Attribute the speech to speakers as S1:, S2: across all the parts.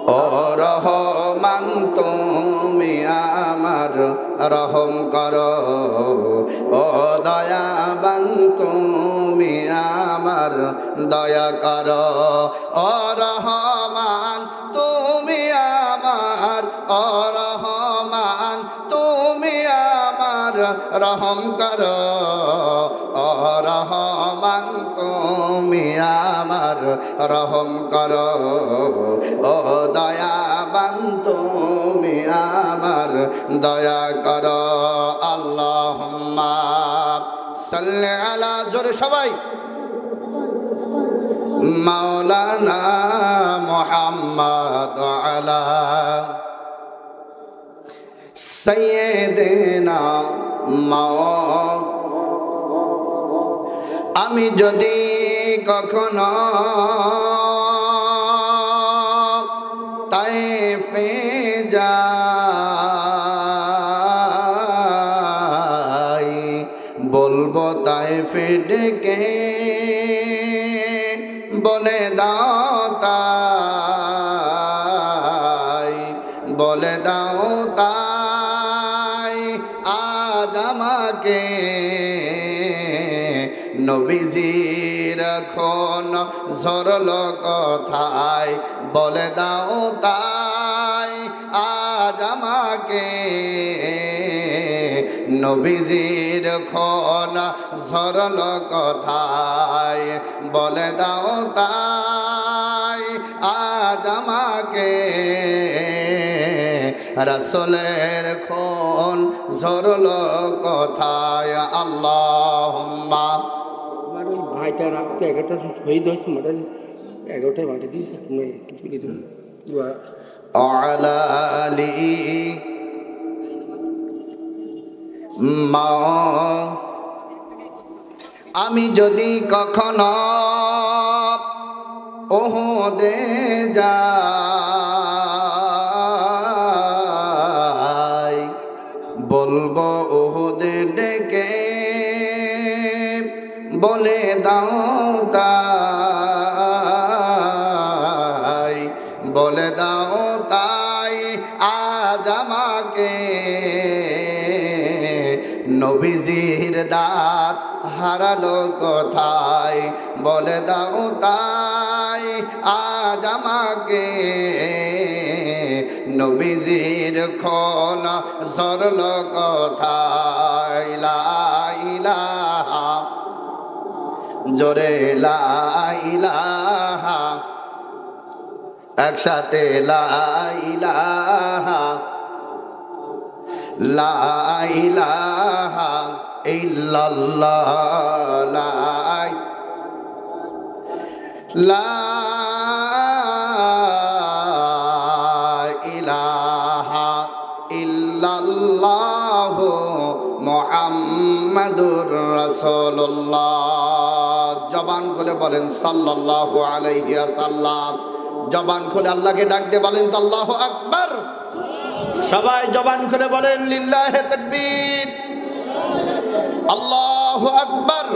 S1: ও রহমান তুমি আমার রহম করো, ও দয়াবান তুমি আমার দয়া করো। ও রহমান তুমি আমার, ও রহমান তুমি আমার রহম করো, ও রহমান তুমি আমার রহম করো। ও দয়াবান তুমি আমার দয়া করো। আল্লাহুম্মা সাল্লি আলা, জোরে সবাই, মাওলানা মুহাম্মদ আলা সাইয়্যিদিনা আমি যদি কখনো তায়েফে যাই, বলবো তায়েফে ডেকে বলে দাও তাই, বলে দাও তাই আজ আমাকে নবীজির এখন ঝরল কথায়, বলে দাও তাই আজ আমাকে নবীজির এখন ঝরল কথায়, বলে দাও তাই আজ আমাকে রাসূলের খুন ঝরল কথায়। আল্লাহুম্মা,
S2: আমার ওই ভাইটা রাত্রে 11টা শহীদ হয়েছে, মাঠে 11টায় মাঠে দিয়েছে, আপনি একটু ফিরে দিন।
S1: আলা আলি মা, আমি যদি কখনো ওহদে যাই, বলবো ওহদে ডেকে বলে দাও তাই, বলে দাও তাই আজ আমাকে নবীজির দাঁত হারালো কোথায়, বলে দাও তাই আজ আমাকে নবীজির খুন ঝরল কোথায়। লা ইলাহা, জোরে লা ইলাহা, একসাথে লা ইলাহা, লা ইলাহা ইল্লাল্লাহ, লা ইলাহা ইল্লাল্লাহ মুহাম্মাদুর রাসূলুল্লাহ। জবান খুলে বলেন সাল্লাল্লাহু আলাইহি ওয়াসাল্লাম। জবান খুলে আল্লাহকে ডাক দিয়ে বলেন তো আল্লাহু আকবার। সবাই জবান খুলে বলেন লিল্লাহি তাকবীর, আল্লাহু আকবার।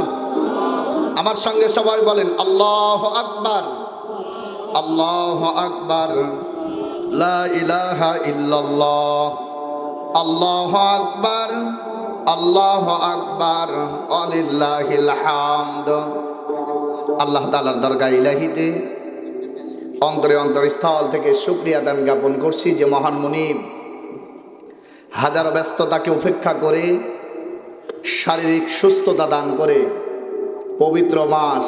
S1: আমার সঙ্গে সবাই বলেন আল্লাহু আকবার, আল্লাহু আকবার, লা ইলাহা ইল্লাল্লাহ, আল্লাহু আকবার, আল্লাহু আকবার, ওয়ালিল্লাহিল হামদ। আল্লাহ তাআলার দরগাহ ইলাহিতে অন্তরে অন্তরস্থল থেকে শুকরিয়া দান জ্ঞাপন করছি যে মহান মুনিব হাজারো ব্যস্ততাকে উপেক্ষা করে শারীরিক সুস্থতা দান করে পবিত্র মাস,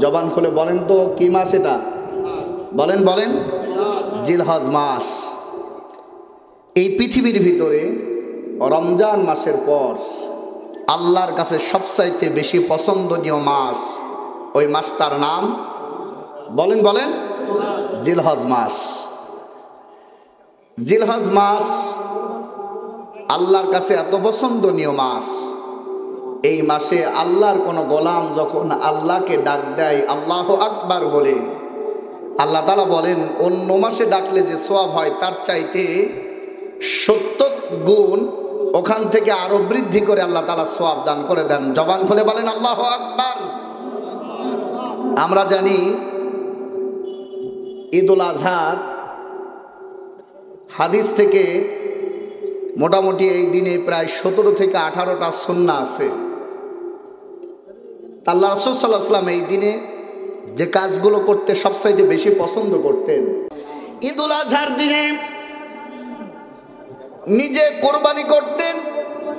S1: জবান খুলে বলেন তো কি মাস এটা, বলেন বলেন, জিলহজ মাস। এই পৃথিবীর ভিতরে রমজান মাসের পর আল্লাহর কাছে সবচাইতে বেশি পছন্দনীয় মাস, ওই মাসটার নাম বলেন বলেন, জিলহজ মাস। জিলহজ মাস আল্লাহর কাছে এত পছন্দনীয় মাস, এই মাসে আল্লাহর কোনো গোলাম যখন আল্লাহকে ডাক দেয় আল্লাহু আকবার বলে, আল্লাহ তাআলা বলেন অন্য মাসে ডাকলে যে সওয়াব হয় তার চাইতে 70 গুণ ওখান থেকে আরো বৃদ্ধি করে আল্লাহ তাআলা সওয়াব দান করে দেন। জবান খুলে বলেন আল্লাহু আকবার। আমরা জানি ঈদুল আজহার হাদিস থেকে মোটামুটি এই দিনে প্রায় 17 থেকে 18টা সুন্নাহ আছে। আল্লাহ রাসূল সাল্লাল্লাহু আলাইহি ওয়াসাল্লাম এই দিনে যে কাজগুলো করতে সবচাইতে বেশি পছন্দ করতেন, ঈদুল আজহার দিনে নিজে কোরবানি করতেন,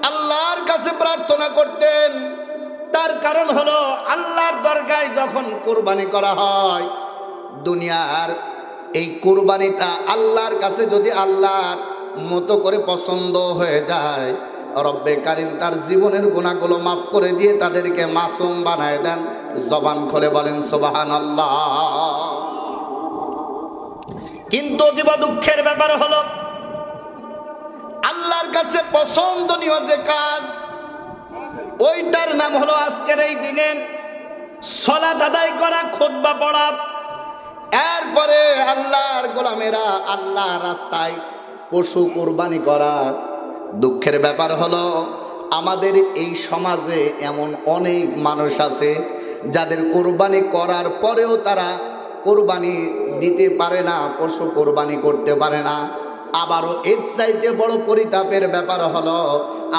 S1: আল্লাহর কাছে প্রার্থনা করতেন। তার কারণ হলো আল্লাহর দরগায় যখন কোরবানি করা হয়, দুনিয়ার এই কোরবানিটা আল্লাহর কাছে যদি আল্লাহর মতো করে পছন্দ হয়ে যায়, রব্বে কারীম তার জীবনের গুনাহগুলো মাফ করে দিয়ে তাদেরকে মাসুম বানায় দেন। জবান খুলে বলেন সুবহানাল্লাহ। কিন্তু অতীব দুঃখের ব্যাপার হলো আল্লাহর কাছে পছন্দনীয় যে কাজ, ওইটার নাম হলো আজকের এই দিনে সালাত আদায় করা, খুতবা পড়া, এরপরে আল্লাহর গোলামেরা আল্লাহর রাস্তায় পশু কোরবানি করা। দুঃখের ব্যাপার হলো আমাদের এই সমাজে এমন অনেক মানুষ আছে যাদের কোরবানি করার পরেও তারা কোরবানি দিতে পারে না, পশু কোরবানি করতে পারে না। আবারও এর চাইতে বড় পরিতাপের ব্যাপার হলো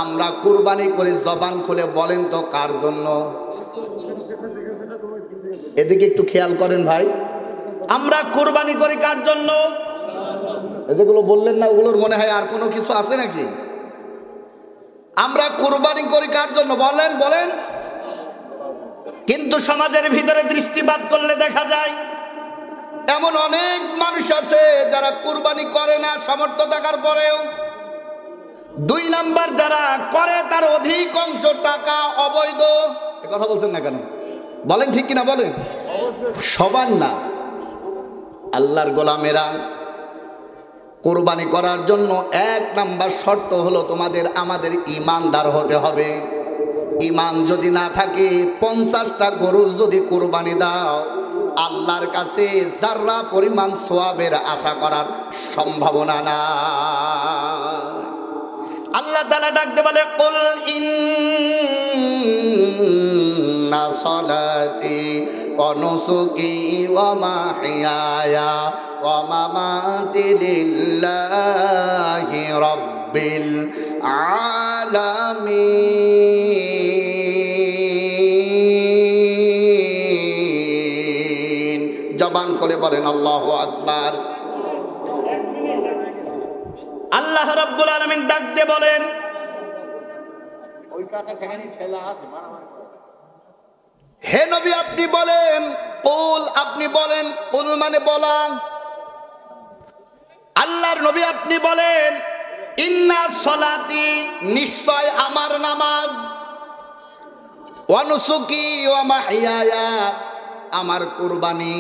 S1: আমরা কোরবানি করে জবান খুলে বলেন তো কার জন্য? এদিকে একটু খেয়াল করেন ভাই, আমরা কোরবানি করি কার জন্য? যেগুলো বললেন না ওগুলোর মনে হয় আর কোনো কিছু আছে নাকি? আমরা কোরবানি করি কার জন্য বলেন বলেন। কিন্তু সমাজের ভিতরে দৃষ্টিপাত করলে দেখা যায় এমন অনেক মানুষ আছে যারা কোরবানি করে না সামর্থ্য থাকার পরেও। 2 নাম্বার যারা করে তার অধিকাংশ টাকা অবৈধ। এ কথা বলছেন না কেন? বলেন ঠিক কিনা বলেন। সবার না, আল্লাহর গোলামেরা কোরবানি করার জন্য 1 নাম্বার শর্ত হলো তোমাদের আমাদের ঈমানদার হতে হবে। ঈমান যদি না থাকে 50টা গরু যদি কোরবানি দাও, আল্লাহর কাছে যারা পরিমাণ সওয়াবের আশা করার সম্ভাবনা না। আল্লাহ তাআলা ডাকতে বলে কুল ইন্না সালাতি ওয়া নুসুকি ওয়া মাহইয়ায়া ওয়া মামাতি লিল্লাহি রাব্বিল আলামিন। জবান করে বলেন আল্লাহু আকবার। আল্লাহ রাব্বুল আলামিন ডাক দিয়ে বলেন, হে নবী আপনি বলেন, কুল আপনি বলেন, কুল মানে বলা। আল্লাহর নবী আপনি বলেন ইন্না সলাতি নিশ্চয় আমার নামাজ, ওয়া নুসুকি ওয়া মাহইয়ায়া আমার কুরবানি,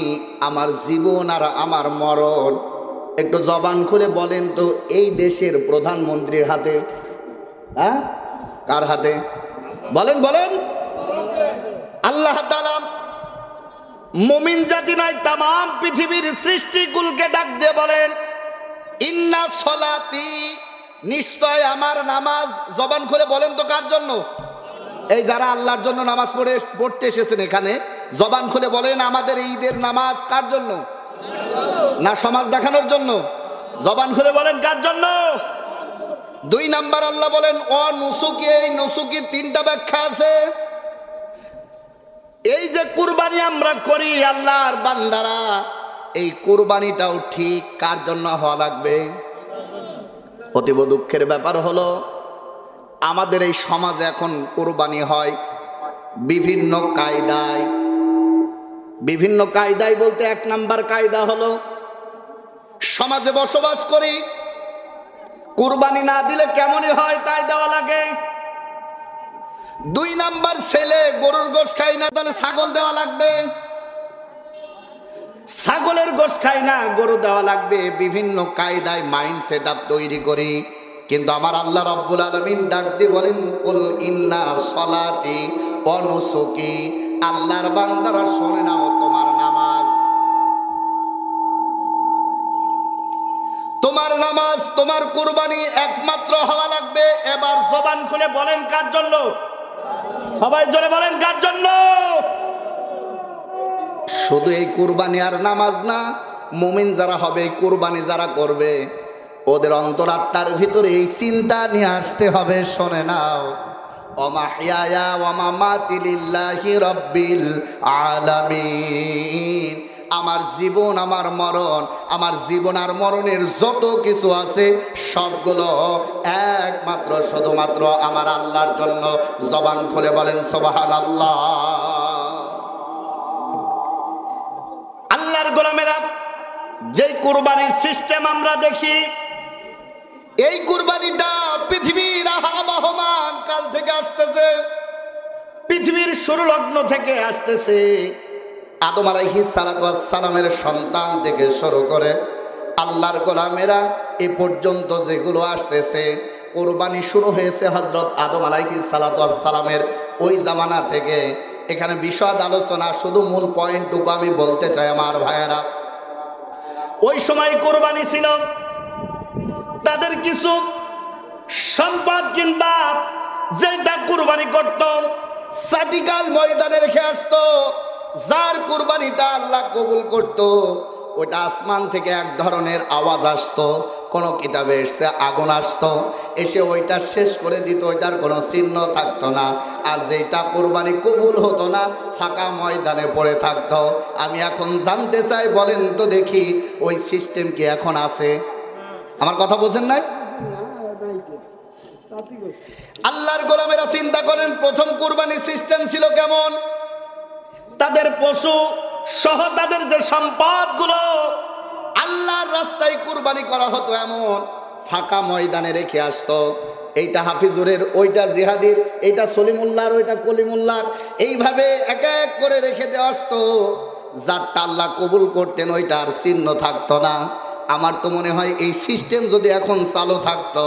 S1: আমার জীবন আর আমার মরণ। একটু জবান খুলে বলেন তো এই দেশের প্রধানমন্ত্রীর হাতে? হ্যাঁ, কার হাতে? বলেন বলেন। আল্লাহ তাআলা মুমিন জাতি নয় তাম পৃথিবীর সৃষ্টিকুলকে ডাক দিয়ে বলেন ইন্না সলাতি নিশ্চয় আমার নামাজ। জবান খুলে বলেন তো কার জন্য? এই যারা আল্লাহর জন্য নামাজ পড়তে এসেছেন এখানে, জবান খুলে বলেন আমাদের ঈদের নামাজ কার জন্য? না সমাজ দেখানোর জন্য? জবান খুলে বলেন কার জন্য? 2 নাম্বার আল্লাহ বলেন ও নুসুকি। এই নুসুকির 3টা ব্যাখ্যা আছে। এই যে কুরবানি আমরা করি আল্লাহর বান্দারা, এই কুরবানিটাও ঠিক কার জন্য হওয়া লাগবে? অতীব দুঃখের ব্যাপার হলো আমাদের এই সমাজে এখন কুরবানি হয় বিভিন্ন কায়দায়। বিভিন্ন কায়দায় বলতে 1 নাম্বার কায়দা হলো সমাজে বসবাস করি, কুরবানি না দিলে কেমনই হয় তাই দেওয়া লাগে। 2 নাম্বার ছেলে গরুর গোশত খায় না, তাহলে ছাগল দেওয়া লাগবে। ছাগলের গোশত খায় না, গরু দেওয়া লাগবে। বিভিন্ন কায়দায় মাইন্ড সেট আপ তৈরি করি। কিন্তু আমার আল্লাহ রাব্বুল আলামিন ডাক দিয়ে বলেন কুল ইন্না সলাতি ওয়া নুসুকি। আল্লাহর বান্দারা শুনে নাও, তোমার নামাজ, তোমার নামাজ, তোমার কুরবানি একমাত্র হওয়া লাগবে। এবার জবান খুলে বলেন কার জন্য? সবাই জোরে বলেন কার জন্য? শুধু এই কুরবানি আর নামাজ না, মুমিন যারা হবে, কুরবানি যারা করবে, ওদের অন্তরাত্মার ভিতরে এই চিন্তা নিয়ে আসতে হবে। শোনে নাও, ওমাহিয়া ওমামাতি লিল্লাহি রাব্বিল আলামিন। আমার জীবন, আমার মরণ, আমার জীবন আর মরণের যত কিছু আছে সবগুলো একমাত্র শুধুমাত্র আমার আল্লাহর জন্য। জবান খুলে বলেন সুবহানাল্লাহ। আল্লাহর গোলামেরা, যেই কুরবানির সিস্টেম আমরা দেখি, এই কুরবানিটা পৃথিবীর আবহমান কাল থেকে আসতেছে, পৃথিবীর শুরু লগ্ন থেকে আসতেছে। আদম আলাইহিস সালাতু ওয়াস সালামের সন্তান থেকে শুরু করে আল্লাহর গোলামেরা এ পর্যন্ত যেগুলো আসতেছে, কুরবানি শুরু হয়েছে হযরত আদম আলাইহিস সালাতু ওয়াস সালামের ওই জামানা থেকে। এখানে বিশদ আলোচনা, শুধু মূল পয়েন্টটুকু আমি বলতে চাই আমার ভাইয়েরা। ওই সময় কুরবানি ছিল তাদের কিছু সম্পদ কিংবা যেটা কুরবানি করত সাদিকাল ময়দানে রেখে আসতো। যার কুরবানিটা আল্লাহ কবুল করত, ওটা আসমান থেকে এক ধরনের আওয়াজ আসতো, কোন কিতাবে এসে আগুন আসতো, এসে ওইটা শেষ করে দিত, ওইটার কোনো চিহ্ন থাকতো না। আর যেটা কুরবানি কবুল হতো না, ফাঁকা ময়দানে পড়ে থাকতো। আমি এখন জানতে চাই, বলেন তো দেখি, ওই সিস্টেম কি এখন আছে? আমার কথা বোঝেন নাই? আল্লাহর গোলামেরা চিন্তা করেন, প্রথম কুরবানি সিস্টেম ছিল কেমন? তাদের পশু সহ তাদের যে সম্পদগুলো আল্লাহর রাস্তায় কুরবানি করা হতো, এমন ফাঁকা ময়দানে রেখে আসতো। এইটা হাফিজুরের, ওইটা জিহাদির, এইটা সলিমুল্লাহর, ওইটা কলিমুল্লাহর, এইভাবে এক এক করে রেখে দেওয়া আসতো। যারটা আল্লাহ কবুল করতেন ওইটার চিহ্ন থাকতো না। আমার তো মনে হয় এই সিস্টেম যদি এখন চালু থাকতো,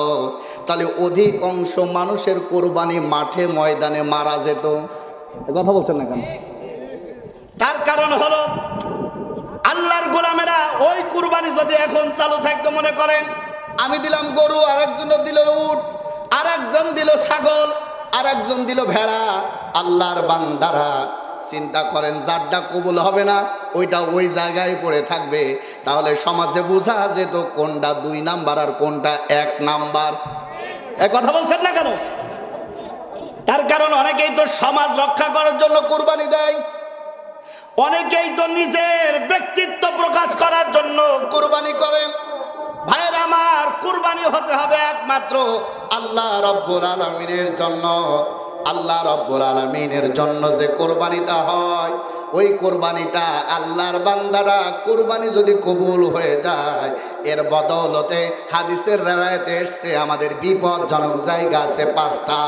S1: তাহলে অধিক অংশ মানুষের কোরবানি মাঠে ময়দানে মারা যেত। কথা বলছেন না কেন? তার কারণ হলো, আল্লাহর গোলামেরা ওই কুরবানি যদি এখন চালু থাকতো, মনে করেন আমি দিলাম গরু, আরেকজন দিল উট, আরেকজন দিল ছাগল, আরেকজন দিল ভেড়া। আল্লাহর বান্দারা চিন্তা করেন, যারটা কবুল হবে না ওইটা ওই জায়গায় পড়ে থাকবে। তাহলে সমাজে বোঝা যেত কোনটা 2 নাম্বার আর কোনটা 1 নাম্বার। কথা বলছেন না কেন? তার কারণ অনেকেই তো সমাজ রক্ষা করার জন্য কুরবানি দেয়, অনেকেই তো নিজের ব্যক্তিত্ব প্রকাশ করার জন্য কুরবানি করে। ভাইয়ের আমার, কুরবানি হতে হবে একমাত্র আল্লাহ রাব্বুল আলামিনের জন্য। আল্লাহ রাব্বুল আলামিনের জন্য যে কোরবানিটা হয়, ওই কোরবানিটা আল্লাহর বান্দারা কুরবানি যদি কবুল হয়ে যায়, এর বদৌলতে হাদিসের রিওয়ায়েতে এসেছে আমাদের বিপজ্জনক জায়গা আছে 5টা।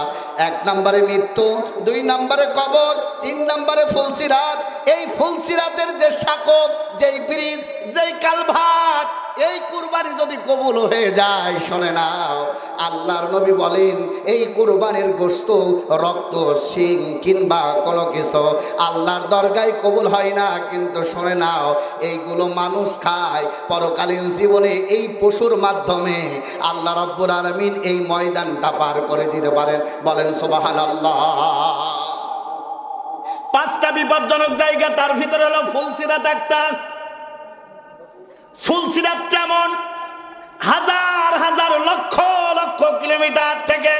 S1: 1 নম্বরে মৃত্যু, 2 নম্বরে কবর, 3 নম্বরে ফুলসিরাত। এই ফুলসিরাতের যে সাকব, যেই ব্রিজ, যেই কালভার্ট, এই কুরবানি যদি কবুল হয়ে যায়, শোনে নাও, আল্লাহর নবী বলেন এই কুরবানির গোশত, রক্ত, শিং কিংবা কোনো কিছু আল্লাহর দরগায় কবুল হয় না। কিন্তু শোনে নাও, এইগুলো মানুষ খায়। পরকালীন জীবনে এই পশুর মাধ্যমে আল্লাহ রাব্বুল আলামিন এই ময়দানটা পার করে দিতে পারেন। বলেন সুবহানাল্লাহ। 5টা বিপজ্জনক জায়গা, তার ভিতরে হলো ফুলসিরাত একটা। ফুলসিরাত যেমন হাজার হাজার লক্ষ লক্ষ কিলোমিটার থেকে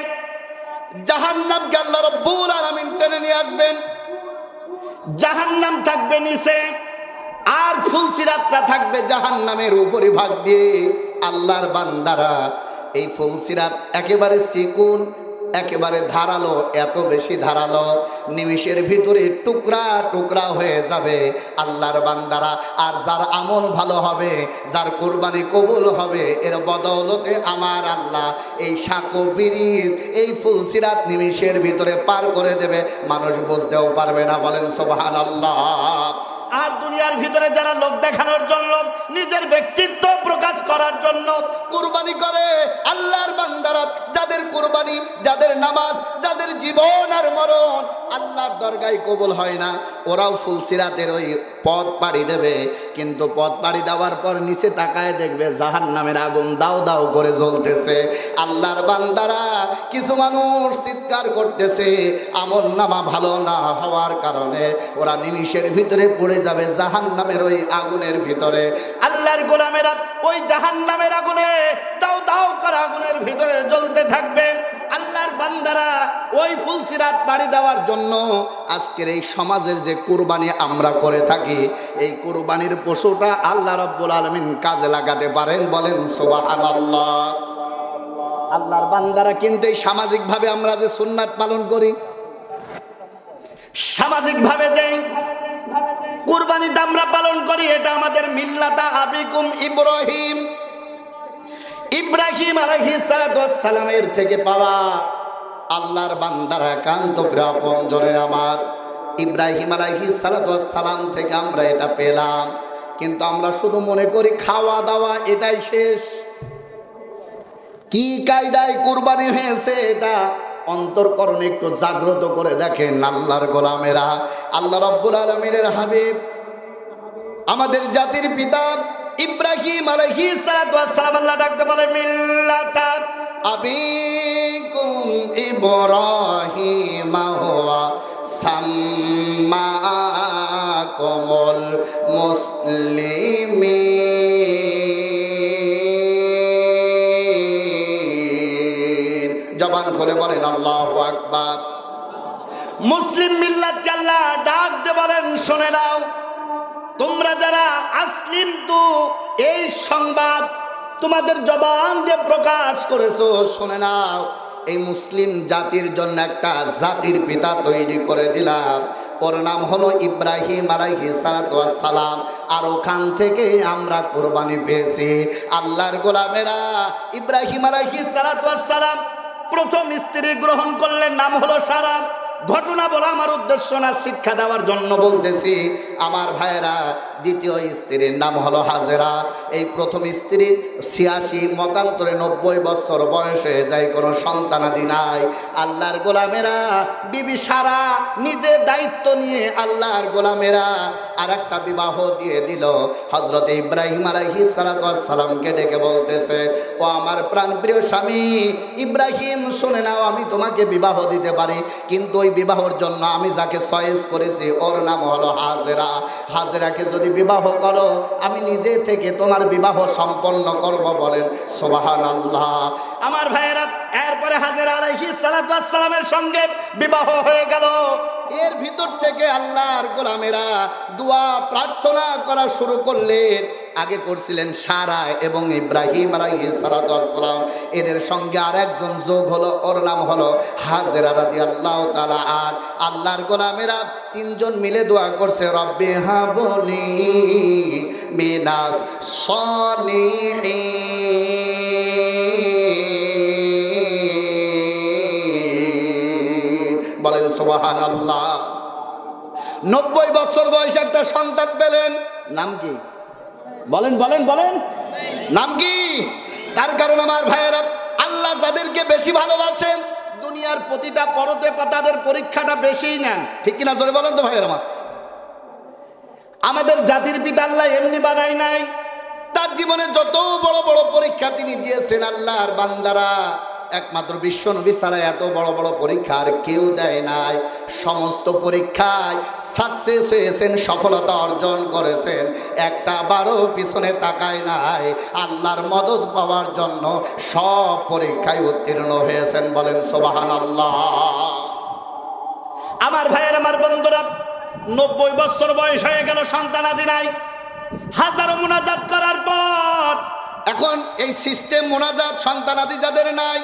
S1: জাহান্নামকে আল্লাহ রাব্বুল আলামিন টেনে নিয়ে আসবেন। জাহান্নাম থাকবে নিচে, আর ফুলসিরাতটা থাকবে জাহান্নামের উপরিভাগ দিয়ে। আল্লাহর বান্দারা এই ফুলসিরাত একেবারে চিকুন, একেবারে ধারালো, এত বেশি ধারালো, নিমিষের ভিতরে টুকরা টুকরা হয়ে যাবে আল্লাহর বান্দারা। আর যার আমল ভালো হবে, যার কুরবানি কবুল হবে, এর বদৌলতে আমার আল্লাহ এই সাঁকো ব্রিজ, এই ফুলসিরাত নিমিষের ভিতরে পার করে দেবে, মানুষ বুঝতেও পারবে না। বলেন সুবহানাল্লাহ। আর দুনিয়ার ভিতরে যারা লোক দেখানোর জন্য, নিজের ব্যক্তিত্ব প্রকাশ করার জন্য কুরবানি করে, আল্লাহর বান্দারা যাদের কুরবানি, যাদের নামাজ, যাদের জীবন আর মরণ আল্লাহর দরগায় কবুল হয় না, ওরাও ফুলসিরাতের ওই পথ পাড়ি দেবে। কিন্তু পথ পাড়ি দেওয়ার পর নিচে তাকায় দেখবে জাহান্নামের আগুন দাও দাও করে জ্বলতেছে। আল্লাহর বান্দারা, কিছু মানুষ চিৎকার করতেছে, আমল নামা ভালো না হওয়ার কারণে ওরা নিমিষের ভিতরে পড়ে যাবে জাহান্নামের ওই আগুনের ভিতরে। আল্লাহর গোলামেরা ওই জাহান্নামের আগুনে দাও দাও করা আগুনের ভিতরে জ্বলতে থাকবে। আল্লাহর বান্দারা ওই ফুলসিরাত পাড়ি দেওয়ার জন্য আজকের এই সমাজের যে কুরবানি আমরা করে থাকি, এই কুরবানির পশুটা আল্লাহ রাব্বুল আলামিন কাজে লাগাতে পারেন, বলেন সুবহানাল্লাহ। আল্লাহর বান্দারা কিন্তু এই সামাজিকভাবে আমরা যে সুন্নাত পালন করি, সামাজিকভাবে যে কুরবানিটা আমরা পালন করি, এটা আমাদের মিল্লাতা আবিকুম ইব্রাহিম, ইব্রাহিম আলাইহিস সালাতু ওয়াস সালামের থেকে পাওয়া। আল্লাহর বান্দারা কান্ত আপন জনের আমার, ইব্রাহিম আলাইহিস সালাতু ওয়াস সালাম থেকে আমরা এটা পেলাম। কিন্তু আমরা শুধু মনে করি খাওয়া দাওয়া এটাই শেষ। কি কায়দায় কুরবানি হয়েছে এটা অন্তরকরণ একটু জাগ্রত করে দেখেন আল্লাহর গোলামেরা। আল্লাহ রাব্বুল আলামিনের হাবিব, আমাদের জাতির পিতা ইব্রাহিম আলাইহিস সালাতু ওয়াস সালাম, আল্লাহ ডাকতে বলে মিল্লাতা আবিকুম ইব্রাহিম হুয়া সাম্মাকুমুল মুসলিমিন। জবান খুলে বলেন আল্লাহু আকবার। মুসলিম মিল্লাতকে আল্লাহ ডাক দিয়ে বলেন, শুনে নাও, তোমরা যারা আসলিম তু এই সংবাদ তোমাদের জবান দিয়ে প্রকাশ করেছো, শুনে নাও, এই মুসলিম জাতির জন্য একটা জাতির পিতা তৈরি করে দিলাম, ওর নাম হলো ইব্রাহিম আলাইহিস সালাতু ওয়াস সালাম। আর ওখান থেকে আমরা কুরবানি পেয়েছি। আল্লাহর গোলামেরা, ইব্রাহিম আলাইহিস সালাতু ওয়াস সালাম প্রথম স্ত্রী গ্রহণ করলেন, নাম হলো সারা। ঘটনা বলা আমার উদ্দেশ্য না, শিক্ষা দেওয়ার জন্য বলতেছি আমার ভাইয়েরা। দ্বিতীয় স্ত্রীর নাম হলো হাজেরা। এই প্রথম স্ত্রী ৮৬ মতান্তরে ৯০ বছর বয়স হয়ে যায়, কোনো সন্তানাদি নাই। আল্লাহর গোলামেরা, বিবি সারা নিজে দায়িত্ব নিয়ে আল্লাহর গোলামেরা আর একটা বিবাহ দিয়ে দিল। হযরত ইব্রাহিম আলাইহিস সালাতু ওয়াস সালামকে ডেকে বলতেছে, ও আমার প্রাণপ্রিয় স্বামী ইব্রাহিম, শুনে নাও, আমি তোমাকে বিবাহ দিতে পারি, কিন্তু ওই বিবাহর জন্য আমি যাকে চয়েস করেছি ওর নাম হলো হাজেরা। হাজেরাকে যদি বিবাহ করো, আমি নিজে থেকে তোমার বিবাহ সম্পন্ন করব, বলেন সুবহানাল্লাহ। আমার ভাইয়েরা, এরপরে হাজেরা আলাইহিস সালাতু ওয়াস সালামের সঙ্গে বিবাহ হয়ে গেল। এর ভিতর থেকে আল্লাহর গোলামেরা দোয়া প্রার্থনা করা শুরু করলেন। আগে করছিলেন সারা এবং ইব্রাহিম আলাইহিস সালাতু ওয়াস সালাম, এদের সঙ্গে আর একজন যোগ হলো, ওর নাম হলো হাজেরা রাদিয়াল্লাহু তাআলা। আর আল্লাহর গোলামেরা তিনজন মিলে দোয়া করছে, রব্বি হাবলি মিনাস সলিহিন, বলেন সুবহানাল্লাহ। ৯০ বছর বয়সে একটা সন্তান পেলেন, নাম কি? বলেন বলেন বলেন, নাম কি? তার কারণ আমার ভাইয়েরা, আল্লাহ যাদেরকে বেশি ভালোবাসেন দুনিয়ার প্রতিটা পরতে তাদের পরীক্ষাটা বেশিই নেন, ঠিক কিনা জোরে বলেন তো ভাইয়েরা আমার। আমাদের জাতির পিতা আল্লাহ এমনি বানায় নাই, তার জীবনে যত বড় বড় পরীক্ষা তিনি দিয়েছেন আল্লাহর বান্দারা একমাত্র বিশ্ব নবী ছাড়া এত বড় বড় পরীক্ষা আর কেউ দেয় নাই। সমস্ত পরীক্ষায় সাকসেস হয়েছেন, সফলতা অর্জন করেছেন, একটা বারো পিছনে তাকায় নাই। আল্লাহর মদদ পাওয়ার জন্য সব পরীক্ষায় উত্তীর্ণ হয়েছেন, বলেন সুবহানাল্লাহ। আমার ভাইয়ের, আমার বন্ধুরা, ৯০ বছর বয়স হয়ে গেল, সন্তানাদি নাই। হাজারো মুনাজাত করার পর এখন এই সিস্টেম মুনাজাত সন্তানাদি যাদের নাই,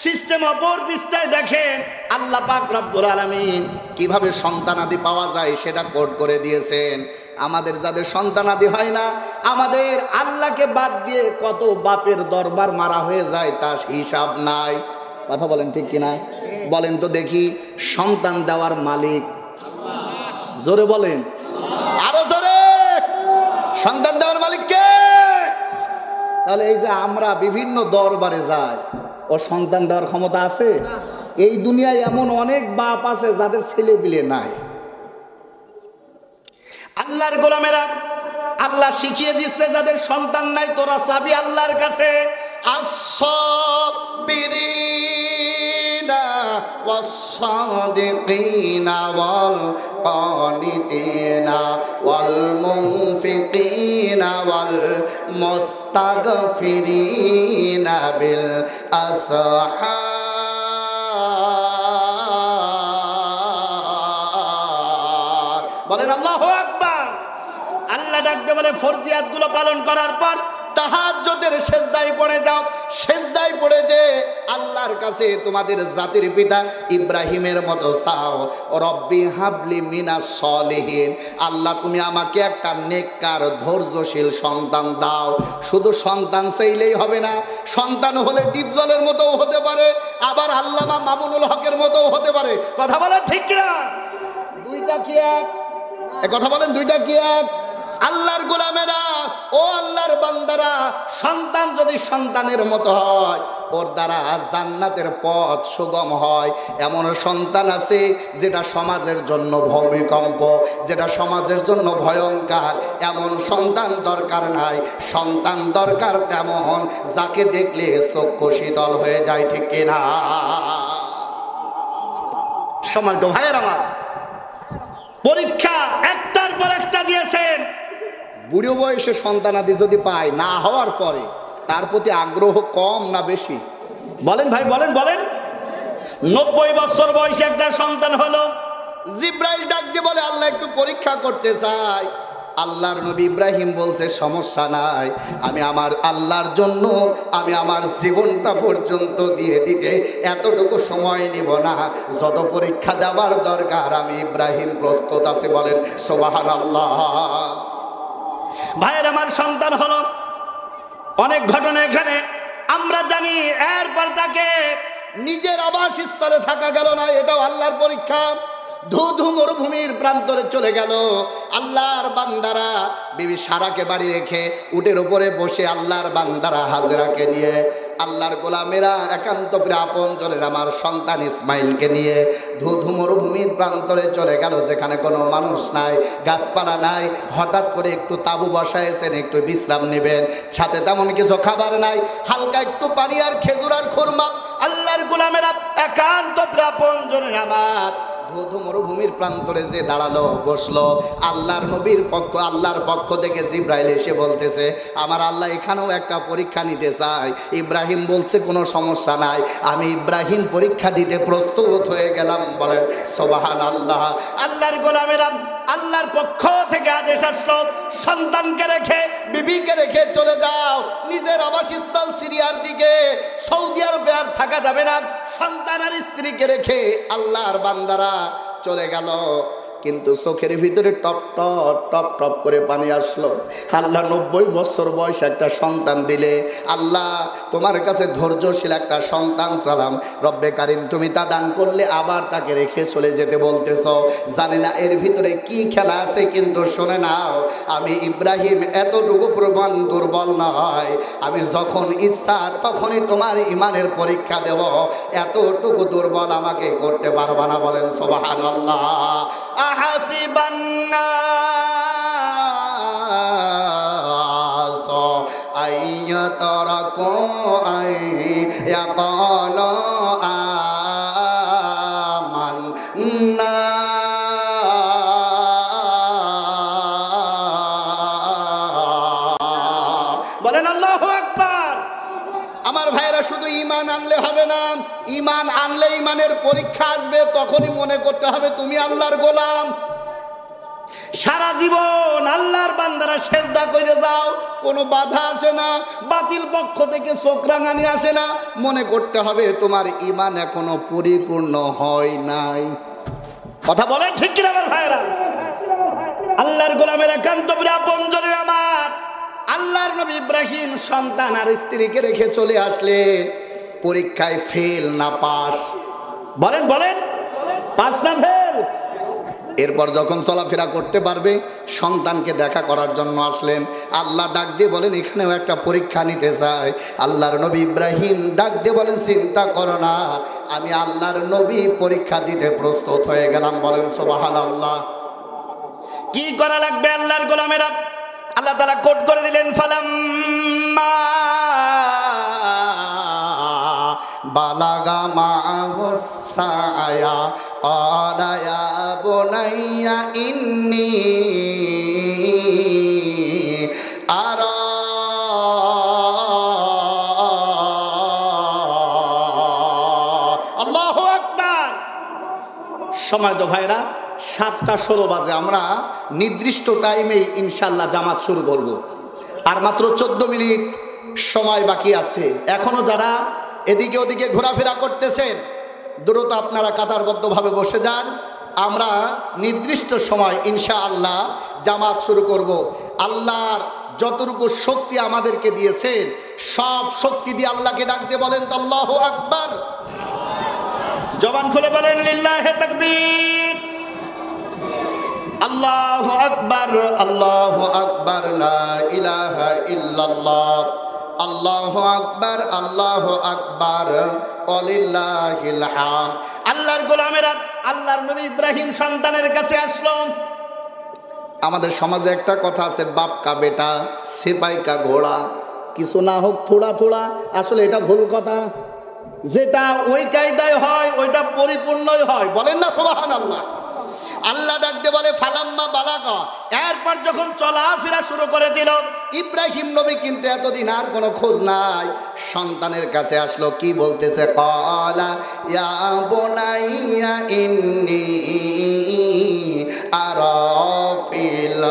S1: সিস্টেম অপর পৃষ্ঠায় দেখেন আল্লাহ পাক রব্বুল আলামিন কিভাবে সন্তানাদি পাওয়া যায় সেটা কোড করে দিয়েছেন। আমাদের যাদের সন্তানাদি হয় না, আমাদের আল্লাহকে বাদ দিয়ে কত বাপের দরবার মারা হয়ে যায় তার হিসাব নাই। কথা বলেন ঠিক কিনা? বলেন তো দেখি, সন্তান দেওয়ার মালিক জোরে বলেন, আরো জোরে, সন্তান দেওয়ার মালিক কে? তাহলে এই যে আমরা বিভিন্ন দরবারে যাই, ও সন্তান দেওয়ার ক্ষমতা আছে? এই দুনিয়ায় এমন অনেক বাপ আছে যাদের ছেলে পিলে নাই। আল্লাহর গোলামেরা, আল্লাহ শিখিয়ে দিচ্ছে যাদের সন্তান নাই তোরা চাবি আল্লাহর কাছে। আস-সাবিরিনা ওয়াস-সাদিকিনা ওয়াল কানিতিনা ওয়াল মুনফিকিনা ওয়াল মুস্তাগফিরিনা বিল আসহার। বলেন আল্লাহু আকবার। আল্লাহ ডাকতে বলে ফরজিয়াত গুলো পালন করার পর তাহাজ্জুদের সিজদায় পড়ে যাও। সিজদায় পড়ে যে আল্লাহর কাছে তোমাদের জাতির পিতা ইব্রাহিমের মতো চাও, রব্বি হাবলি মিনাস সলিহিন, আল্লাহ তুমি আমাকে একটা নেককার ধৈর্যশীল সন্তান দাও। শুধু সন্তান চাইলেই হবে না, সন্তান হলে ডিপজলের মতোও হতে পারে, আবার আল্লামা মামুনুল হকের মতোও হতে পারে। কথা বলেন ঠিক না? দুইটা কি এক? কথা বলেন দুইটা কি এক? আল্লাহর গোলামেরা, ও আল্লাহর বান্দারা, সন্তান যদি সন্তানের মতো হয়, ওর দ্বারা জান্নাতের পথ সুগম হয়। এমন সন্তান আছে যেটা সমাজের জন্য ভূমিকম্প, যেটা সমাজের জন্য ভয়ঙ্কর। এমন সন্তান দরকার নাই, সন্তান দরকার তেমন যাকে দেখলে চক্ষু শীতল হয়ে যায়। ঠিক কিনা? সমাজ তো ভাইয়ের আমার, পরীক্ষা একটার পর একটা দিয়েছেন। বুড়ো বয়সে সন্তানাদি যদি পায়, না হওয়ার পরে তার প্রতি আগ্রহ কম না বেশি? বলেন ভাই, বলেন বলেন। 90 বছর বয়সে একটা সন্তান হলো, জিব্রাইল ডাক দিয়ে বলে আল্লাহ একটু পরীক্ষা করতে চাই। আল্লাহর নবী ইব্রাহিম বলছে সমস্যা নাই, আমি আমার আল্লাহর জন্য আমি আমার জীবনটা পর্যন্ত দিয়ে দিতে এতটুকু সময় নিব না, যত পরীক্ষা দেওয়ার দরকার আমি ইব্রাহিম প্রস্তুত আছে। বলেন সুবহানাল্লাহ। ভাইয়ের আমার সন্তান হলো, অনেক ঘটনা এখানে আমরা জানি। এরপর তাকে নিজের আবাসস্থলে থাকা গেল না, এটাও আল্লাহর পরীক্ষা। ধুধু মরুভূমির প্রান্তরে চলে গেল। আল্লাহর বান্দারা বিবি সারাকে বাড়ি রেখে উটের উপরে বসে আল্লাহর বান্দারা হাজেরাকে নিয়ে, আল্লাহর গোলামেরা একান্ত আপনজনের আমার সন্তান ইসমাইলকে নিয়ে ধুধু মরুভূমির প্রান্তরে চলে গেল, যেখানে কোনো মানুষ নাই, গাছপালা নাই। হঠাৎ করে একটু তাঁবু বসাইছেন, একটু বিশ্রাম নেবেন, সাথে তেমন কিছু খাবার নাই, হালকা একটু পানি আর খেজুর আর খুরমা। আল্লাহর গোলামেরা একান্ত আপনজনের আমার ধুধু মরুভূমির প্রান্তরে যে দাঁড়ালো, বসলো। আল্লাহর নবীর আল্লাহর পক্ষ থেকে জিব্রাইল এসে বলতেছে আমার আল্লাহ এখানেও একটা পরীক্ষা নিতে চাই। ইব্রাহিম বলছে কোনো সমস্যা নাই, আমি ইব্রাহিম পরীক্ষা দিতে প্রস্তুত হয়ে গেলাম। বলেন সুবহানাল্লাহ। আল্লাহর গোলামেরা, আল্লাহর পক্ষ থেকে আদেশ আসলো, সন্তানকে রেখে বিবিকে রেখে চলে যাও নিজের আবাসস্থল সিরিয়ার দিকে। সৌদি আরবে আর থাকা যাবে না। সন্তান আর স্ত্রীকে রেখে আল্লাহর বান্দারা চলে গেল, কিন্তু চোখের ভিতরে টপ টপ টপ টপ করে পানি আসলো। আল্লাহ 90 বছর বয়সে একটা সন্তান দিলে, আল্লাহ তোমার কাছে ধৈর্যশীল একটা সন্তান চালাম, রব্বে কারিম তুমি তা দান করলে আবার তাকে রেখে চলে যেতে বলতেছ। জানি না এর ভিতরে কি খেলা আছে, কিন্তু শুনে নাও, আমি ইব্রাহিম এতটুকু প্রমাণ দুর্বল নয়। আমি যখন ইচ্ছা তখনই তোমার ইমানের পরীক্ষা দেব, এতটুকু দুর্বল আমাকে করতে পারবা না। বলেন সুবহানাল্লাহ। আহাসিবান্নাস আইয়াতরাকু আইয়াকালু আমান্না। বলেন আল্লাহু আকবার। আমার ভাইরা, শুধু ঈমান আনলে হবে না, ঈমান আনলে ঈমানের পরীক্ষা আসবে, তখনই মনে করতে হবে তুমি আল্লাহর গোলাম। সারা জীবন আল্লাহর বান্দারা সেজদা করে যাও, কোনো বাধা আসে না, বাতিল পক্ষ থেকে চোখ রাঙানি আসে না, মনে করতে হবে তোমার ঈমান এখনো পরিপূর্ণ হয় নাই। কথা বলেন ঠিক কিনা আমার ভাইরা? আল্লাহর গোলামের একান্ত আপনজনের আমার আল্লাহর নবী ইব্রাহিম সন্তান আর স্ত্রীকে রেখে চলে আসলেন। পরীক্ষায় ফেল না পাস? বলেন বলেন, পাস না ফেল? এরপর যখন চলাফেরা করতে পারবে, সন্তানকে দেখা করার জন্য আসলেন। আল্লাহ ডাক দিয়ে বলেন এখানেও একটা পরীক্ষা নিতে চাই। আল্লাহর নবী ইব্রাহিম ডাক দিয়ে বলেন চিন্তা করো না, আমি আল্লাহর নবী পরীক্ষা দিতে প্রস্তুত হয়ে গেলাম। বলেন সুবহানাল্লাহ। কি করা লাগবে আল্লাহর গোলামেরা? আল্লাহ তাআলা কোট করে দিলেন, ফালাম্মা বালাগা মা'হুস সা'য়া ক্বালা ইয়া বুনাইয়া ইন্নী আরা সময় তো ভাইরা 7:16 বাজে, আমরা নির্দিষ্ট টাইমেই ইনশাল্লাহ জামাত শুরু করব। আর মাত্র 14 মিনিট সময় বাকি আছে। এখনো যারা এদিকে ওদিকে ঘোরাফেরা করতেছেন, দ্রুত আপনারা কাতারবদ্ধভাবে বসে যান। আমরা নির্দিষ্ট সময় ইনশাআল্লাহ জামাত শুরু করব। আল্লাহর যতটুকু শক্তি আমাদেরকে দিয়েছেন, সব শক্তি দিয়ে আল্লাহকে ডাক দিয়ে বলেন তো আল্লাহু আকবার। জবান খুলে বলেন লিল্লাহি তাকবীর, আল্লাহু আকবার, আল্লাহু আকবার, লা ইলাহা ইল্লাল্লাহ, আল্লাহু আকবার, আল্লাহু আকবার, ওয়ালিল্লাহিল হামদ। আল্লাহর গোলামেরা, আল্লাহর নবী ইব্রাহিম সন্তানের কাছে আসলো। আমাদের সমাজে একটা কথা আছে, বাপ কা বেটা সিপাই কা ঘোড়া, কিছু না হোক থোড়া থোড়া। আসলে এটা ভুল কথা। যেটা ওই কায়দায় হয় ওইটা পরিপূর্ণই হয়, বলেন না সুবহানাল্লাহ। আল্লাহ ডাকতে বলে ফালাম্মা বালাগা, এরপর যখন চলাফেরা শুরু করে দিল, ইব্রাহিম নবী কিন্তু এতদিন আর কোনো খোঁজ নাই, সন্তানের কাছে আসলো। কি বলতেছে? ক্বালা ইয়া বুনাইয়া ইন্নী আরা ফিল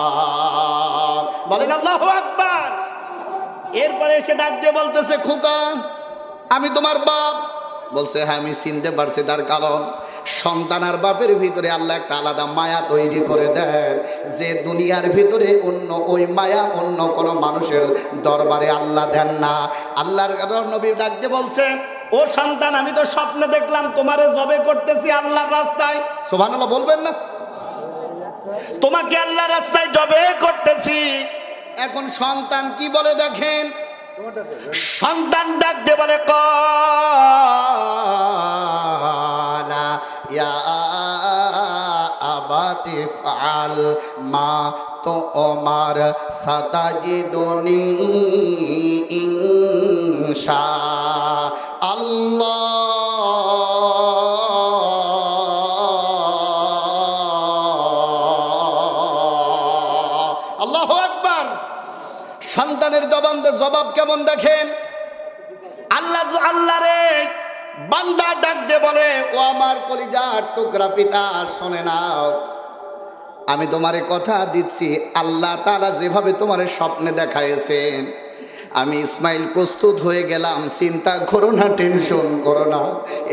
S1: মানাম, বলেন আল্লাহু আকবার। এরপরে এসে ডাক দিয়ে বলতেছে খোকা আমি তোমার বাপ। বলছে হ্যাঁ আমি চিনতে পারছি। তার কারণ সন্তান আর বাপের ভিতরে আল্লাহ একটা আলাদা মায়া তৈরি করে দেয়, যে দুনিয়ার ভিতরে অন্য ওই মায়া অন্য কোনো মানুষের দরবারে আল্লাহ দেন না। আল্লাহর নবী ডাক দিয়ে বলছে ও সন্তান, আমি তো স্বপ্নে দেখলাম তোমারে জবে করতেছি আল্লাহর রাস্তায়। সুবহানাল্লাহ বলবেন না? তোমাকে আল্লাহর রাস্তায় জবে করতেছি। এখন সন্তান কি বলে দেখেন, সন্তান ডাক দিয়ে বলে ক্বালা ইয়া আবাতি ফাল মা তুমার সাতাজিদুনি ইনশা আল্লাহ। আল্লাহু আকবার। সন্তানের জবাব কেমন দেখেন। আল্লাহ রে বান্দা ডাক দিয়ে বলে ও আমার কলিজার টুকরা পিতা, শোনে নাও, আমি তোমারে কথা দিচ্ছি, আল্লাহ তাআলা যেভাবে তোমারে স্বপ্নে দেখাইছেন, আমি ইসমাইল প্রস্তুত হয়ে গেলাম। চিন্তা করো না, টেনশন করো না।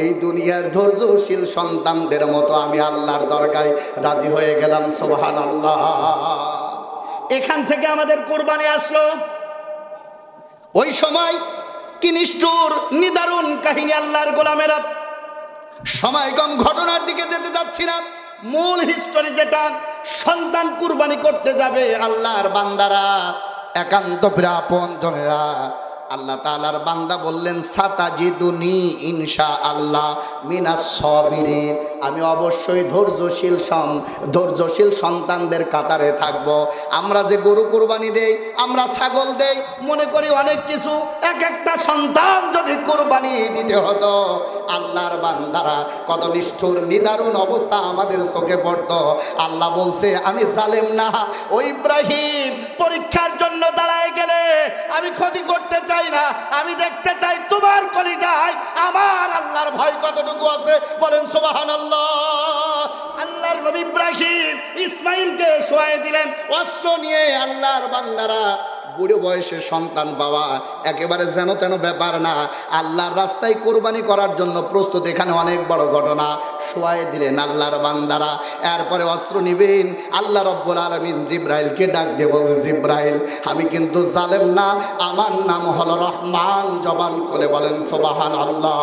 S1: এই দুনিয়ার ধৈর্যশীল সন্তানদের মতো আমি আল্লাহর দরগায় রাজি হয়ে গেলাম। সুবহানাল্লাহ। এখান থেকে আমাদের কুরবানি আসলো। ওই সময় কি নিষ্ঠুর নিদারুণ কাহিনী আল্লাহর গোলামেরা। সময় কম, ঘটনার দিকে যেতে যাচ্ছি না। মূল হিস্টোরি যেটা, সন্তান কুরবানি করতে যাবে আল্লাহর বান্দারা, একান্ত আপন জনেরা। আল্লাহ তাআলার বান্দা বললেন সাতাজিদুনি ইনশাআল্লাহ মিনাস সাবিরিন, আমি অবশ্যই ধৈর্যশীল সন্তানদের কাতারে থাকব। আমরা যে গরু কুরবানি দেই, আমরা ছাগল দেই, মনে করি অনেক কিছু। এক একটা সন্তান যদি কুরবানি দিতে হতো, আল্লাহর বান্দারা কত নিষ্ঠুর নিদারুণ অবস্থা আমাদের চোখে পড়তো। আল্লাহ বলছে আমি জালেম না। ও ইব্রাহিম, পরীক্ষার জন্য দাঁড়ায় গেলে আমি ক্ষতি করতে চাই না, আমি দেখতে চাই তোমার কলিজায় আমার আল্লাহর ভয় কতটুকু আছে, বলেন সুবহানাল্লাহ। আল্লাহর নবী ইব্রাহিম ইসমাইলকে শোয়াই দিলেন। অস্ত্র নিয়ে আল্লাহর বান্দারা বুড়ো বয়সে সন্তান পাওয়া একেবারে যেন তেন ব্যাপার না। আল্লাহর রাস্তায় কোরবানি করার জন্য প্রস্তুত, এখানে অনেক বড় ঘটনা। শোয়াই দিলেন আল্লাহর বান্দারা। এরপরে অস্ত্র নিবেন। আল্লাহ রব্বুল আলামিন জিব্রাইলকে ডাক দিয়ে বলছে জিব্রাইল, আমি কিন্তু জালেম না, আমার নাম হলো রহমান। জবান করে বলেন সুবহানাল্লাহ।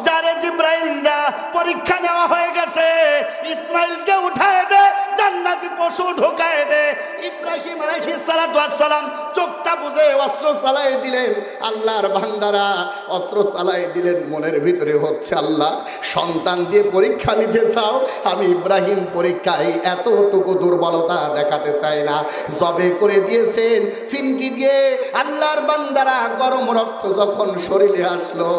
S1: যারে জিব্রাইল যা পরীক্ষা নেওয়া হয়ে গেছে, ইসমাইলকে উঠায় দে, জান্নাতি পশু ঢোকায় দে। ইব্রাহিম আলাইহিস সালাতু ওয়াস সালাম চোখটা বুঝে অস্ত্র চালাই দিলেন। আল্লাহর বান্দারা অস্ত্র চালাই দিলেন। মনের ভিতরে হচ্ছে আল্লাহ সন্তান দিয়ে পরীক্ষা নিতে চাও, আমি ইব্রাহিম পরীক্ষায় এতটুকু দুর্বলতা দেখাতে চাই না। জবে করে দিয়েছেন ফিনকি দিয়ে। আল্লাহর বান্দারা গরম রক্ত যখন শরীরে আসলো,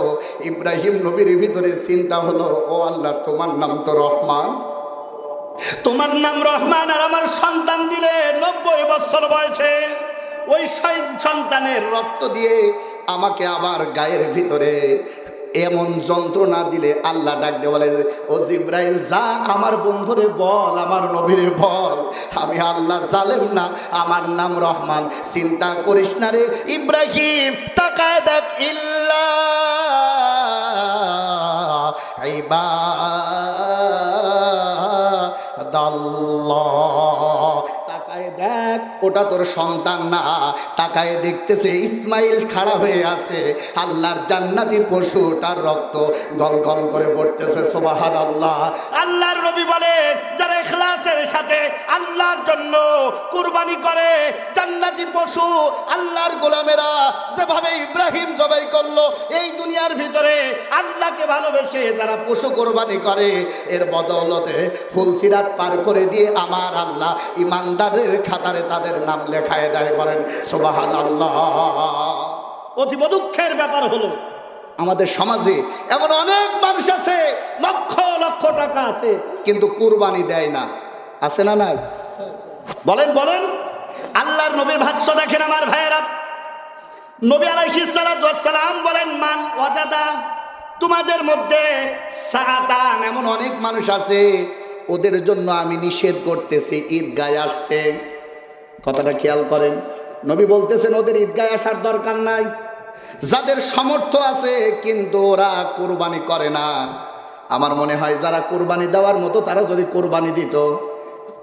S1: ইব্রাহিম নবীর ভিতরে চিন্তা হলো, ও আল্লাহ তোমার নাম তো রহমান, তোমার নাম রহমান, আর আমার সন্তান দিলে 90 বছর বয়সে। ওই সন্তানের রক্ত দিয়ে আমাকে আবার গায়ের ভিতরে এমন যন্ত্রণা দিলে আল্লাহ ডাক দিয়ে বলে, ও জিব্রাইল যা আমার বন্ধুরে বল, আমার নবীরে বল, আমি আল্লাহ জালেম না, আমার নাম রহমান, চিন্তা করিস না রে ইব্রাহিম। তাকায় দেখ ইল্লা ইবাদাল্লাহ, তাকায় দেখ ওটা তোর সন্তান না। তাকায় দেখতেছে ইসমাইল খাড়া হয়ে আছে, আল্লাহর জান্নাতি পশু, তার রক্ত গল গল করে পড়তেছে। সুবহানাল্লাহ। আল্লাহর নবী বলে, যারা ইখলাসের সাথে আল্লাহর জন্য কুরবানি করে, জান্নাতি পশু আল্লাহর গোলামেরা যেভাবে ইব্রাহিম জবাই করলো, এই দুনিয়ার ভিতরে আল্লাহকে ভালোবেসে যারা পশু কোরবানি করে, এর বদৌলতে ফুলসিরাত পার করে দিয়ে আমার আল্লাহ ইমানদারের খাতারে তাদের নাম লেখায় দেয়। বলেন সুবহানাল্লাহ। অতীব দুঃখের ব্যাপার হলো আমাদের সমাজে এমন অনেক মানুষ আছে, লক্ষ লক্ষ টাকা আছে, কিন্তু কুরবানি দেয় না। আছে না নাই? বলেন বলেন। আল্লাহর নবীর ভাষ্য দেখেন আমার ভাইয়েরা। নবী আলাইহিস সালাতু ওয়াস সালাম বলেন, মান ওয়াজাদা, তোমাদের মধ্যে সাতান, এমন অনেক মানুষ আছে ওদের জন্য আমি নিষেধ করতেছি ঈদগায় আসতে। কথাটা খেয়াল করেন। নবী বলতেছেন ওদের ঈদগায় আসার দরকার নাই। যাদের সামর্থ্য আছে কিন্তু ওরা কুরবানি করে না, আমার মনে হয় যারা কুরবানি দেওয়ার মতো তারা যদি কুরবানি দিত,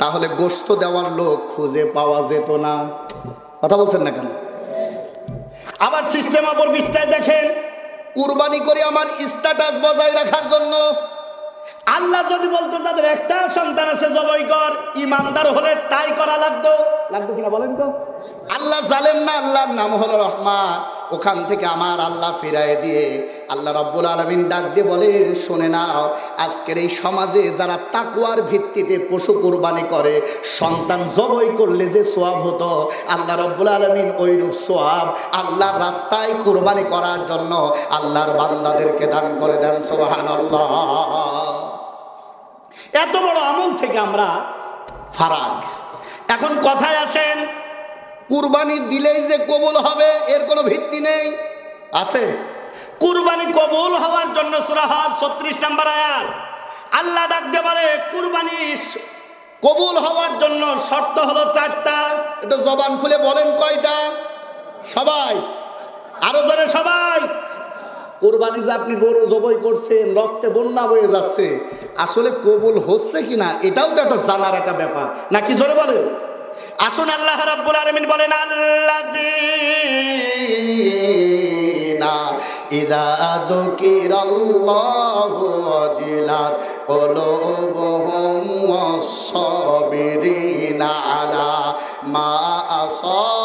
S1: তাহলে গোশত দেওয়ার লোক খুঁজে পাওয়া যেত না। কথা বলছেন না কেন? আবার সিস্টেম অপর বিস্তায় দেখেন, কুরবানি করে আমার স্ট্যাটাস বজায় রাখার জন্য। আল্লাহ যদি বলতো যাদের একটা সন্তান আছে জবাই কর, ইমানদার হলে তাই করা লাগতো কিনা বলেন তো? আল্লাহ জালেম না, আল্লাহর নাম হলো রহমান। ওখান থেকে আমার আল্লাহ ফিরায় দিয়ে আল্লাহ রাব্বুল আলামিন ডাক দিয়ে বলেন, শুনে নাও, আজকের এই সমাজে যারা তাকওয়ার ভিত্তিতে পশু কুরবানি করে, সন্তান জবাই করলে যে সওয়াব হতো, আল্লাহ রাব্বুল আলামিন ওইরূপ সওয়াব আল্লাহর রাস্তায় কুরবানি করার জন্য আল্লাহর বান্দাদেরকে দান করে দেন। সুবহানাল্লাহ। এত বড় আমল থেকে আমরা ফারাক। এখন কথায় আসেন, কুরবানি দিলেই যে কবুল হবে এর কোনো ভিত্তি নেই। আছে? কুরবানি কবুল হওয়ার জন্য সূরা হজ 36 নম্বর আয়াত আল্লাহ ডাক দিয়ে বলে, কুরবানি কবুল হওয়ার জন্য শর্ত হলো 4টা। একটু জবান খুলে বলেন কয়টা? সবাই আরো জোরে সবাই। কুরবানি যে আপনি গরু জবাই করছেন, রক্তে বন্যা বয়ে যাচ্ছে, আসলে কবুল হচ্ছে কিনা এটাও তো একটা জানার একটা ব্যাপার, নাকি? জোরে বলেন। আসুন আল্লাহ রাব্বুল আলামিন বলেন, আল্লাযীনা ইযা যুকিরাল্লাহু ওয়াজিলাত কুলুবুহুম ওয়াস-সাবিরিনা আলা মা আসাবাহুম।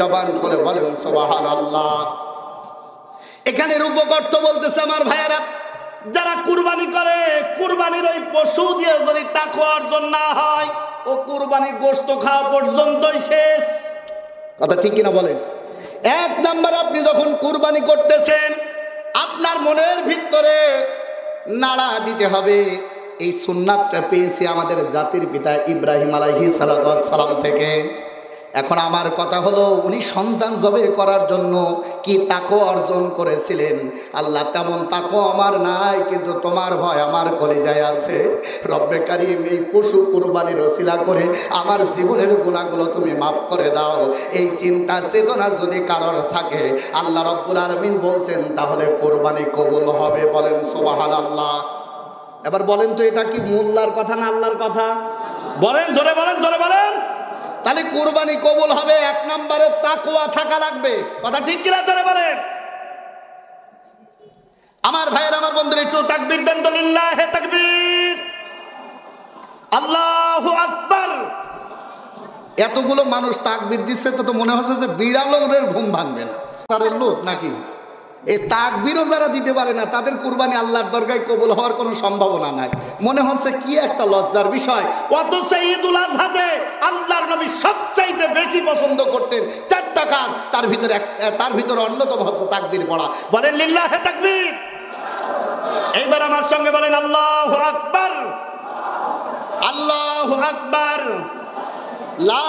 S1: জবান খুলে বলেন সুবহানাল্লাহ। এখানে রূপকর্ত বলতেছে আমার ভাইয়েরা, যারা কুরবানি করে, কুরবানির ওই পশু দিয়ে যদি তাকওয়া অর্জন না হয়, ও কুরবানির গোশত খাওয়া পর্যন্তই শেষ। কথা ঠিক কিনা বলেন? 1 নাম্বার, আপনি যখন কুরবানি করতেছেন আপনার মনের ভিতরে নাড়া দিতে হবে, এই সুন্নাতটা পেয়েছি আমাদের জাতির পিতা ইব্রাহিম আলাইহিস সালাম থেকে। এখন আমার কথা হলো, উনি সন্তান জবাই করার জন্য কি তাকওয়া অর্জন করেছিলেন? আল্লাহ, তেমন তাকওয়া আমার নাই, কিন্তু তোমার ভয় আমার কলিজায় আছে। রব্বে কারীম, এই পশু কুরবানির ওসিলা করে আমার জীবনের গুনাহগুলো তুমি মাফ করে দাও। এই চিন্তা চেতনা যদি কারোর থাকে, আল্লাহ রব্বুল আলামিন বলছেন তাহলে কুরবানি কবুল হবে। বলেন সুবহানাল্লাহ। এবার বলেন তো, এটা কি মোল্লার কথা না আল্লাহর কথা? বলেন, জোরে বলেন, জোরে বলেন। তাহলে কুরবানি কবুল হবে 1 নম্বরে তাকওয়া থাকা লাগবে। কথা ঠিক কিনা ধরে বলেন আমার ভাইয়ের, আমার বন্ধুরা, একটু তাকবীর দেন তো। লিল্লাহে তাকবীর, আল্লাহু আকবার। এতগুলো মানুষ তাকবীর দিচ্ছে তো মনে হচ্ছে যে বিড়ালের ঘুম ভাঙবে না তার লোক নাকি? এই তাকবীরও যারা দিতে পারে না, তাদের কুরবানি আল্লাহর দরগায় কবুল হওয়ার কোনো সম্ভাবনা নাই। মনে হচ্ছে কি একটা লজ্জার বিষয়। অথচ ঈদুল আজহাতে আল্লাহর নবী সবচাইতে বেশি পছন্দ করতেন 4টা কাজ, তার ভিতরে অন্যতম হচ্ছে তাকবীর পড়া। বলেন লিল্লাহে তাকবীর। এইবার আমার সঙ্গে বলেন আল্লাহু আকবার, আল্লাহু আকবার, লা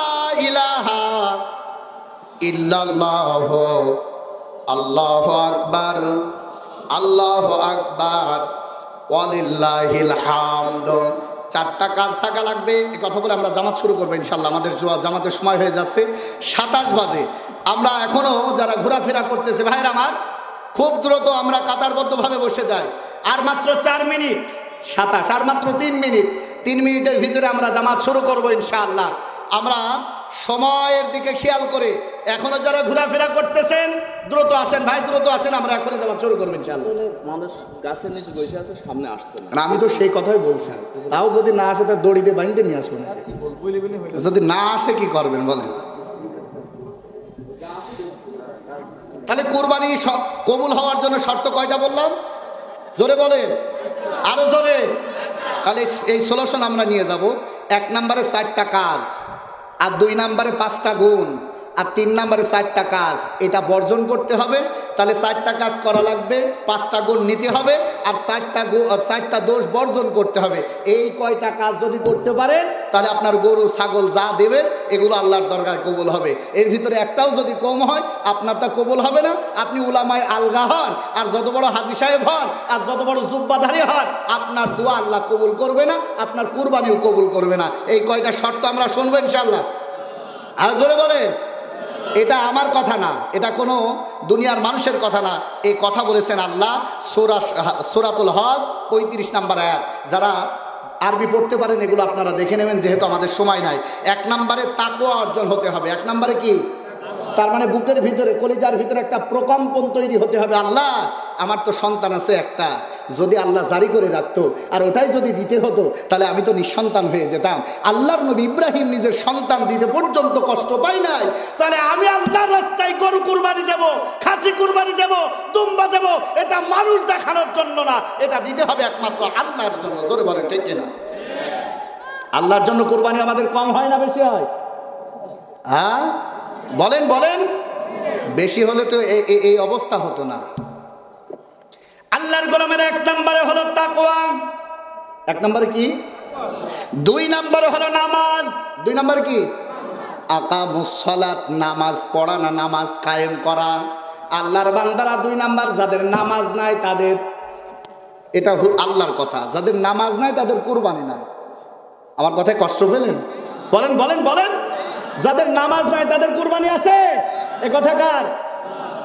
S1: ইল্লাল্লাহ, আল্লাহু আকবার, আল্লাহু আকবার, ওয়ালিল্লাহিল হামদ। চারটা কাজ থাকা লাগবে। এই কথা বলে আমরা জামাত শুরু করবো ইনশাল্লাহ। আমাদের জামাতের সময় হয়ে যাচ্ছে 27 বাজে। আমরা এখনো যারা ঘোরাফেরা করতেছে ভাইরা আমার, খুব দ্রুত আমরা কাতারবদ্ধভাবে বসে যাই। আর মাত্র 4 মিনিট 27, আর মাত্র 3 মিনিট। 3 মিনিটের ভিতরে আমরা জামাত শুরু করবো ইনশাআল্লাহ। আমরা সময়ের দিকে খেয়াল করে, এখনো যারা ঘোরাফেরা করতেছেন দ্রুত আসেন ভাই, দ্রুত আসেন, আমরা এখনই জামাত শুরু করবো ইনশাআল্লাহ।
S3: মানুষ গাছের নিচে বসে আছে, সামনে আসছে না।
S1: আমি তো সেই কথাই বলছি, তাও যদি না আসে তার দড়ি দিয়ে বাঁধতে নিয়ে আসবেন। যদি না আসে কি করবেন বলেন? তাহলে কুরবানি কবুল হওয়ার জন্য শর্ত কয়টা বললাম? জোরে বলেন, আরো জোরে। তাহলে এই সলিউশন আমরা নিয়ে যাব। 1 নম্বরে 4টা কাজ, আর 2 নম্বরে 5টা গুণ, আর 3 নম্বরে 4টা কাজ। এটা বর্জন করতে হবে। তাহলে 4টা কাজ করা লাগবে, 5টা গুণ নিতে হবে, আর 4টা দোষ বর্জন করতে হবে। এই কয়টা কাজ যদি করতে পারেন তাহলে আপনার গরু ছাগল যা দেবেন এগুলো আল্লাহর দরগায় কবুল হবে। এর ভিতরে একটাও যদি কম হয় আপনারটা কবুল হবে না। আপনি উলামায়ে আলগা হন, আর যত বড় হাজী সাহেব হন, আর যত বড় জুব্বাধারী হন, আপনার দোয়া আল্লাহ কবুল করবে না, আপনার কুরবানিও কবুল করবে না। এই কয়টা শর্ত আমরা শুনবো ইনশাআল্লাহ। আর জোরে বলেন। এটা আমার কথা না, এটা কোনো দুনিয়ার মানুষের কথা না। এই কথা বলেছেন আল্লাহ সূরাতুল হজ 35 নম্বর আয়াত। যারা আরবি পড়তে পারেন এগুলো আপনারা দেখে নেবেন, যেহেতু আমাদের সময় নাই। 1 নম্বরে তাকওয়া অর্জন হতে হবে। 1 নম্বরে কি? তার মানে বুকের ভিতরে, কলিজার ভিতরে একটা প্রকম্পন তৈরি হতে হবে। আল্লাহ, আমার তো সন্তান আছে একটা, যদি আল্লাহ জারি করে রাখতো আর ওটাই যদি দিতে হতো তাহলে আমি তো নিঃসন্তান হয়ে যেতাম। আল্লাহর নবী ইব্রাহিম নিজের সন্তান দিতে পর্যন্ত কষ্ট পাই নাই, তাহলে আমি আল্লাহর রাস্তায় গরু কুরবানি দেব, খাসি কুরবানি দেব, দুম্বা দেব, এটা মানুষ দেখানোর জন্য না, এটা দিতে হবে একমাত্র আল্লাহর জন্য। জোরে বলেন ঠিক কিনা? আল্লাহর জন্য কুরবানি আমাদের কম হয় না বেশি হয়? হ্যাঁ বলেন বলেন। বেশি হলে তো এই অবস্থা হতো না। আল্লাহর গোলামের 1 নম্বরে হলো তাকওয়া। 1 নম্বরে কি? 2 নম্বরে হলো নামাজ। 2 নম্বরে কি? আকামুস সালাত, নামাজ পড়া, না নামাজ কায়েম করা। আল্লাহর বান্দারা 2 নাম্বার, যাদের নামাজ নাই তাদের, এটা আল্লাহর কথা, যাদের নামাজ নাই তাদের কুরবানি নাই। আমার কথায় কষ্ট পেলেন? বলেন বলেন বলেন। যাদের নামাজ নাই তাদের কুরবানি আছে, এ কথা কার?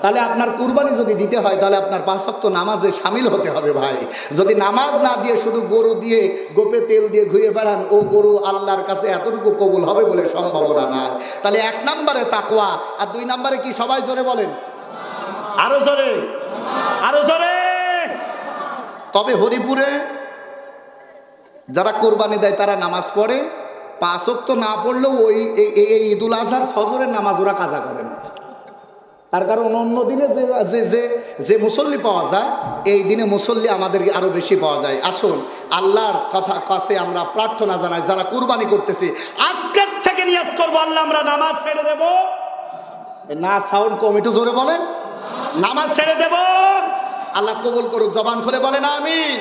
S1: তাহলে আপনার কুরবানি যদি দিতে হয় তাহলে আপনার 5 ওয়াক্ত নামাজে শামিল হতে হবে ভাই। যদি নামাজ না দিয়ে শুধু গরু দিয়ে গোপে তেল দিয়ে ঘুরে বেড়ান, ও গরু আল্লাহর কাছে এতটুকু কবুল হবে বলে সম্ভাবনা নাই। তাহলে 1 নম্বরে তাকওয়া, আর 2 নম্বরে কি? সবাই জোরে বলেন, আরো জোরে, আরো জোরে। তবে হরিপুরে যারা কোরবানি দেয় তারা নামাজ পড়ে, 5 ওয়াক্ত না পড়লেও ওই এই ঈদুল আজহার ফজরের নামাজ ওরা কাজা করে না। তার কারণ অন্য দিনে যে মুসল্লি পাওয়া যায়, এই দিনে মুসল্লি আমাদের আরো বেশি পাওয়া যায়। আসুন আল্লাহর কাছে আমরা প্রার্থনা জানাই, যারা কুরবানি করতেছি আজকের থেকে নিয়ত করবো, আল্লাহ আমরা নামাজ ছেড়ে দেব না। সাউন্ড কমিটি জোরে বলেন, নামাজ ছেড়ে দেব। আল্লাহ কবুল করুক। জবান খুলে বলেন আমিন।